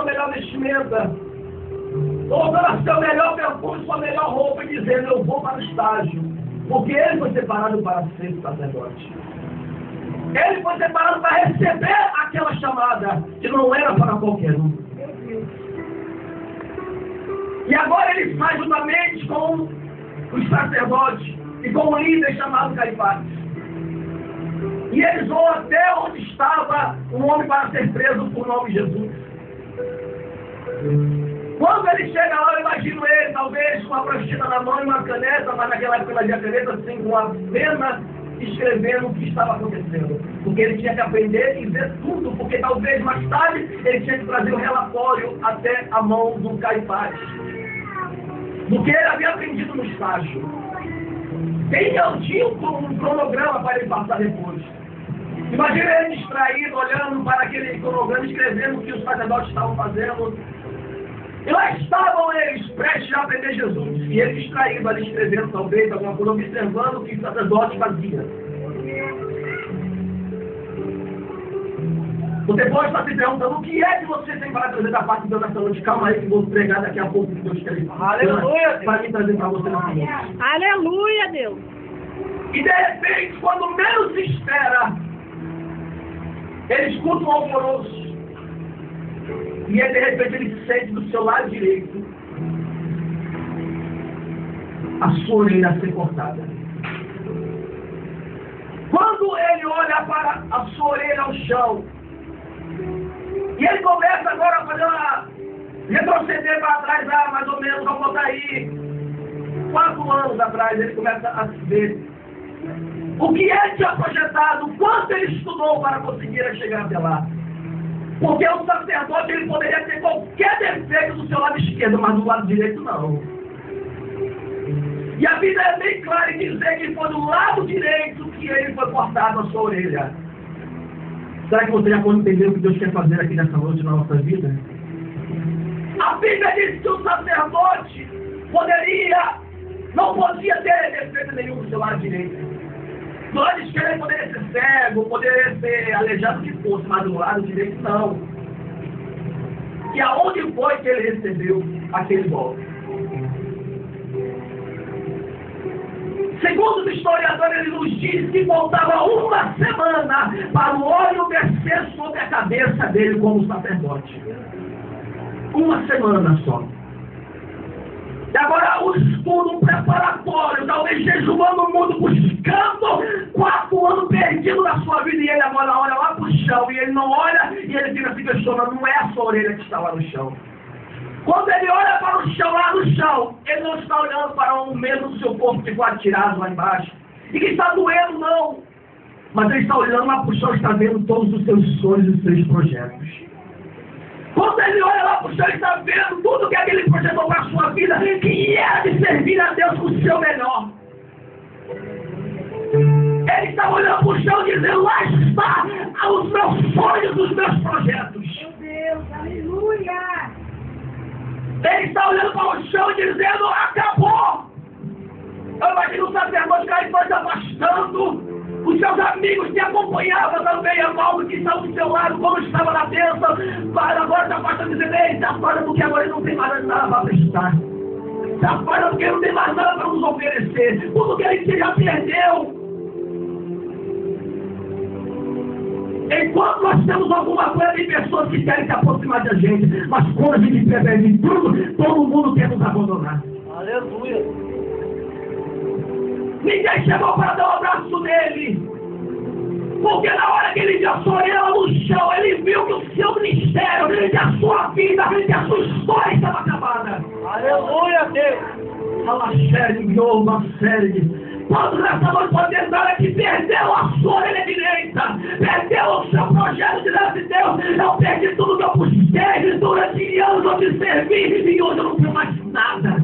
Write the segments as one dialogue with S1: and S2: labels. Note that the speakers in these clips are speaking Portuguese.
S1: sua melhor vestimenta, colocando a seu melhor perfume, sua melhor roupa e dizendo: eu vou para o estágio, porque ele foi separado para ser sacerdote. Ele foi separado para receber aquela chamada, que não era para qualquer um. E agora ele sai juntamente com os sacerdotes e com um líder chamado Caifás. E eles vão até onde estava um homem para ser preso por nome de Jesus. Quando ele chega lá, eu imagino ele, talvez com uma prancheta na mão e uma caneta, mas naquela época não havia caneta, assim, com a pena, escrevendo o que estava acontecendo. Porque ele tinha que aprender e ver tudo, porque talvez mais tarde ele tinha que trazer o relatório até a mão do Caifás, do que ele havia aprendido no estágio. Tinha um cronograma para ele passar depois. Imagina ele distraído, olhando para aquele cronograma, escrevendo o que os sacerdotes estavam fazendo. E lá estavam eles, prestes a aprender Jesus. E ele distraído ali, escrevendo talvez alguma coisa, observando o que os sacerdotes faziam. Você pode estar se perguntando: o que é que você tem para trazer da parte de Deus nessa noite? Calma aí que vou pregar daqui a pouco que Deus quer falar.
S2: Aleluia,
S1: para mim trazer para você nessa noite.
S3: Aleluia, Deus.
S1: E de repente, quando menos se espera, ele escuta um alvoroço. E aí, de repente, ele sente do seu lado direito a sua orelha a ser cortada. Quando ele olha para a sua orelha ao chão, e ele começa agora a fazer retroceder para trás, mais ou menos, vamos botar aí 4 anos atrás, ele começa a ver o que ele tinha projetado, quanto ele estudou para conseguir chegar até lá. Porque o sacerdote, ele poderia ter qualquer defeito do seu lado esquerdo, mas do lado direito não. E a Bíblia é bem clara em dizer que foi do lado direito que ele foi cortado a sua orelha. Será que você já pode entender o que Deus quer fazer aqui nessa noite na nossa vida? A Bíblia diz que o sacerdote não podia ter defeito nenhum do seu lado direito. Do lado esquerdo ele poderia ser cego, poderia ser aleijado, o que fosse, mas do lado direito não. E aonde foi que ele recebeu aquele golpe? Segundo os historiadores, ele nos diz que faltava uma semana para o óleo descer sobre a cabeça dele como sacerdote. Uma semana só. E agora o estudo preparatório, talvez jejuando muito, buscando 4 anos perdidos na sua vida, e ele agora olha lá para o chão, e ele não olha, e ele fica se questionando: não é a sua orelha que está lá no chão. Quando ele olha para o chão, lá no chão, ele não está olhando para o mesmo do seu corpo que ficou atirado lá embaixo, e que está doendo, não. Mas ele está olhando lá para o chão e está vendo todos os seus sonhos e os seus projetos. Quando ele olha lá para o chão, ele está vendo tudo que ele projetou para a sua vida, que era de servir a Deus com o seu melhor. Ele está olhando para o chão e dizendo: lá está os meus sonhos, os meus projetos.
S3: Meu Deus, aleluia.
S1: Ele está olhando para o chão e dizendo: acabou. Eu imagino o sacerdote Caifás afastando. Os seus amigos te acompanhavam também, amados, que estão do seu lado, como estava na bênção, mas agora se afasta dizendo: ei, se afasta porque agora ele não tem mais nada para prestar. Se afasta porque ele não tem mais nada para nos oferecer. Tudo que ele já perdeu. Enquanto nós temos alguma coisa, tem pessoas que querem se aproximar da gente, mas quando a gente perde tudo, todo mundo quer nos abandonar.
S2: Aleluia.
S1: Ninguém chegou para dar um abraço nele. Porque na hora que ele viu a sua orelha no chão, ele viu que o seu ministério, que a sua vida, que a sua história estava acabada.
S2: Aleluia, Deus.
S1: Fala sério, Yoma, sério. Quando nessa noite pode entrar é que perdeu a sua orelha direita, perdeu o seu projeto diante de Deus. Eu perdi tudo que eu busquei, durante anos eu te servi, e hoje eu não tenho mais nada.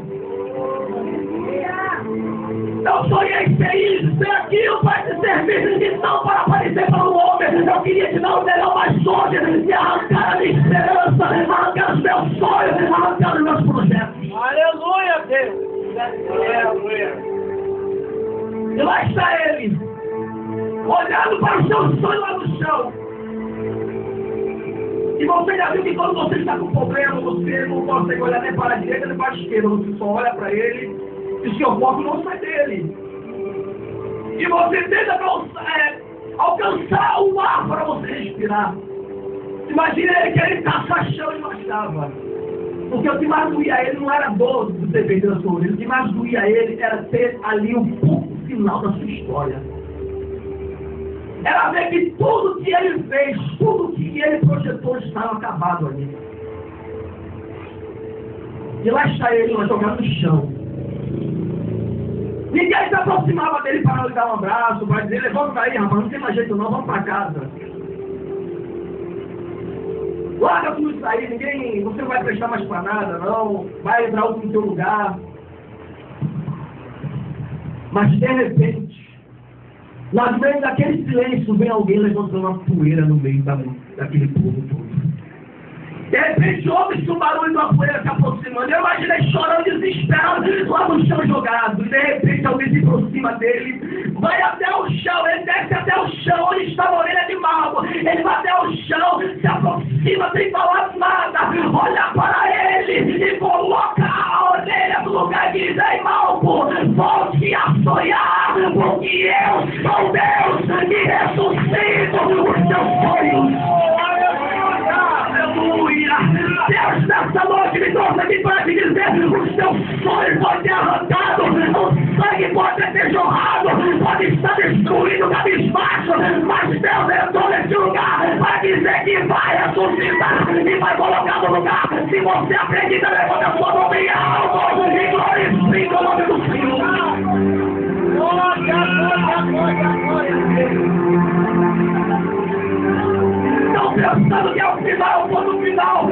S1: Eu sonhei ser isso, ser aquilo para te servir, e não para aparecer para o homem. Eu queria te dar o melhor mais hoje, e arrancar a minha esperança, arrancar os meus sonhos, arrancar os meus projetos.
S2: Aleluia, Deus. Aleluia.
S1: E lá está ele, olhando para o seu sonho lá no chão. E você já viu que quando você está com problema, você não consegue olhar nem para a direita nem para a esquerda, você só olha para ele e o seu foco não sai dele. E você tenta alcançar o ar para você respirar. Imagina ele querendo caçar chão e não achava. Porque o que mais doía ele não era dor de ter perdido a sua orelha. O que mais doía ele era ter ali o ponto final da sua história. Era ver que tudo que ele fez, tudo que ele projetou estava acabado ali. E lá está ele, jogado no chão. Ninguém se aproximava dele para lhe dar um abraço, para dizer, levanta aí, rapaz, não tem mais jeito não, vamos para casa. Larga tudo isso aí, ninguém, você não vai prestar mais para nada, não, vai entrar outro no teu lugar. Mas de repente, lá no meio daquele silêncio, vem alguém levantando uma poeira no meio daquele povo todo. De repente, ouve-se um barulho de uma poeira se aproximando. Eu imaginei chorando, desesperado, lá no chão jogado. E de repente, alguém se aproxima dele, vai até o chão, ele desce até o chão, onde estava a orelha de Malco. Ele vai até o chão, se aproxima sem falar nada, olha para ele e coloca a orelha no lugar e diz: ei, Malco, volte a sonhar, porque eu sou Deus e ressuscito os teus sonhos. Aleluia! Deus, nessa noite me trouxe aqui para te dizer: os teus sonhos podem ser arrancados, o sangue pode ser jorrado, pode estar destruído, cabisbaixo, mas Deus entrou nesse lugar para dizer que vai ressuscitar e vai colocar no lugar. Se você acredita, levanta a sua mão bem alto e glorifica o nome do Senhor.
S2: Glória, glória, glória, glória.
S1: Não pensando que é o final, quando o final